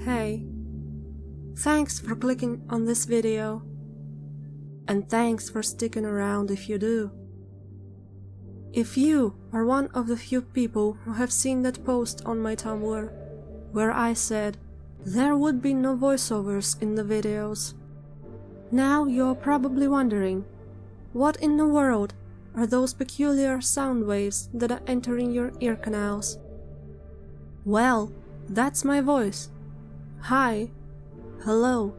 Hey, thanks for clicking on this video, and thanks for sticking around if you do. If you are one of the few people who have seen that post on my Tumblr, where I said there would be no voiceovers in the videos, now you're probably wondering, what in the world are those peculiar sound waves that are entering your ear canals? Well, that's my voice. Hi. Hello.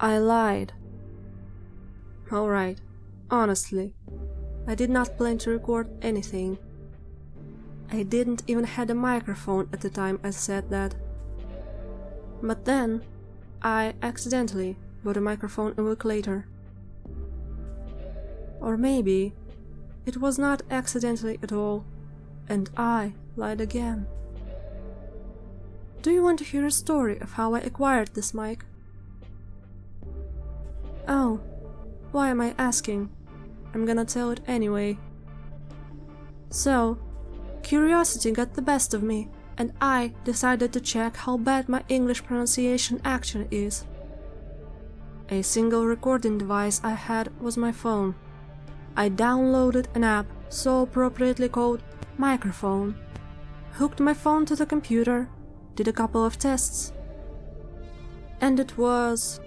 I lied. Alright, honestly, I did not plan to record anything. I didn't even have a microphone at the time I said that. But then, I accidentally bought a microphone a week later. Or maybe, it was not accidentally at all, and I lied again. Do you want to hear a story of how I acquired this mic? Oh, why am I asking? I'm gonna tell it anyway. So, curiosity got the best of me, and I decided to check how bad my English pronunciation actually is. A single recording device I had was my phone. I downloaded an app so appropriately called Microphone, hooked my phone to the computer, did a couple of tests, and it was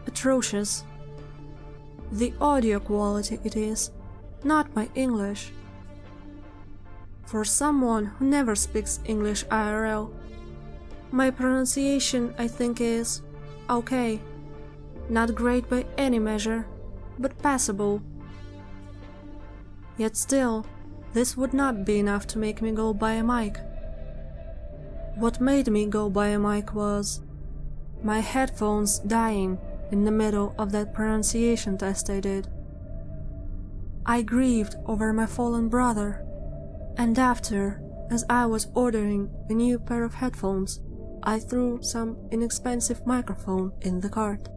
atrocious. The audio quality it is, not my English. For someone who never speaks English IRL, my pronunciation I think is okay. Not great by any measure, but passable. Yet still, this would not be enough to make me go buy a mic. What made me go buy a mic was my headphones dying in the middle of that pronunciation test I did. I grieved over my fallen brother, and after, as I was ordering a new pair of headphones, I threw some inexpensive microphone in the cart.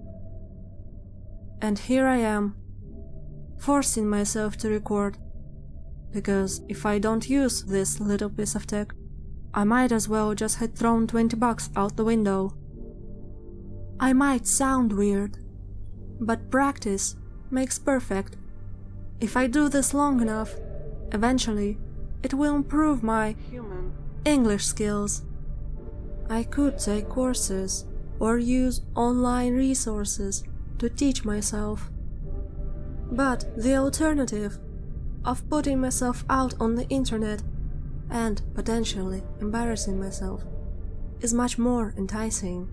And here I am, forcing myself to record, because if I don't use this little piece of tech, I might as well just had thrown $20 out the window. I might sound weird, but practice makes perfect. If I do this long enough, eventually it will improve my English skills. I could take courses or use online resources to teach myself. But the alternative of putting myself out on the internet and potentially embarrassing myself is much more enticing.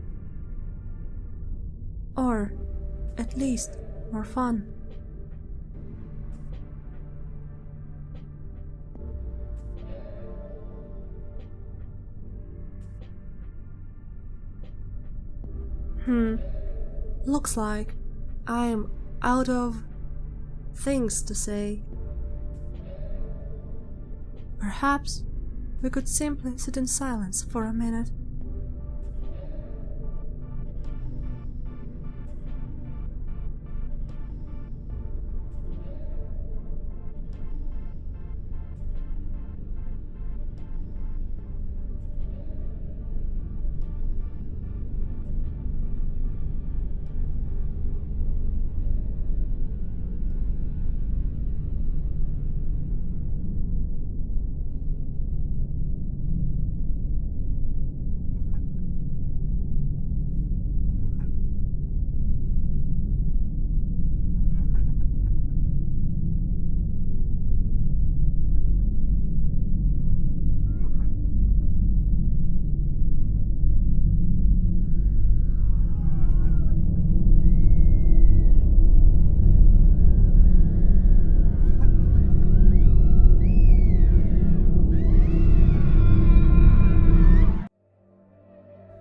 Or at least more fun. Looks like I am out of things to say. Perhaps we could simply sit in silence for a minute.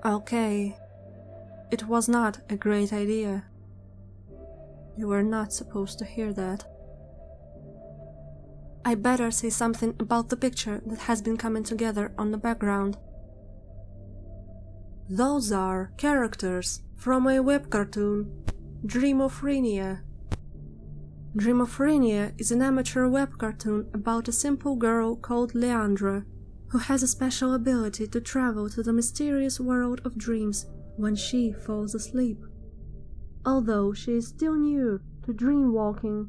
Okay, it was not a great idea. You were not supposed to hear that. I better say something about the picture that has been coming together on the background. Those are characters from a web cartoon, Dreamophrenia. Dreamophrenia is an amateur web cartoon about a simple girl called Leandra, who has a special ability to travel to the mysterious world of dreams when she falls asleep. Although she is still new to dream walking,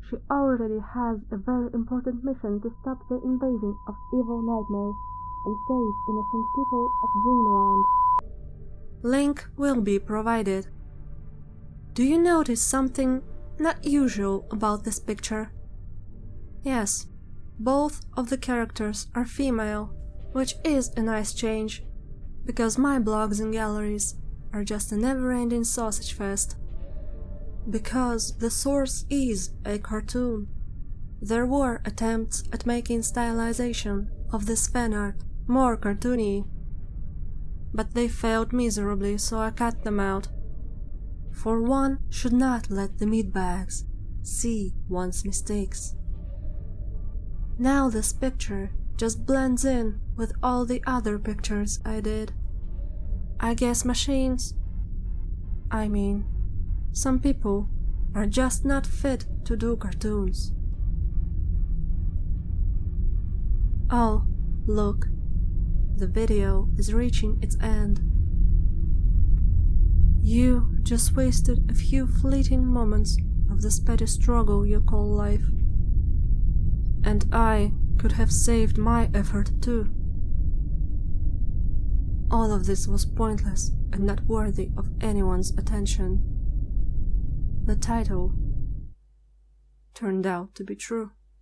she already has a very important mission to stop the invasion of evil nightmares and save innocent people of dreamland. Link will be provided. Do you notice something not usual about this picture? Yes, both of the characters are female, which is a nice change, because my blogs and galleries are just a never-ending sausage fest. Because the source is a cartoon, there were attempts at making stylization of this fan art more cartoony, but they failed miserably, so I cut them out. For one should not let the meatbags see one's mistakes. Now this picture just blends in with all the other pictures I did. I guess some people are just not fit to do cartoons. Oh, look, the video is reaching its end. You just wasted a few fleeting moments of this petty struggle you call life. And I could have saved my effort too. All of this was pointless and not worthy of anyone's attention. The title turned out to be true.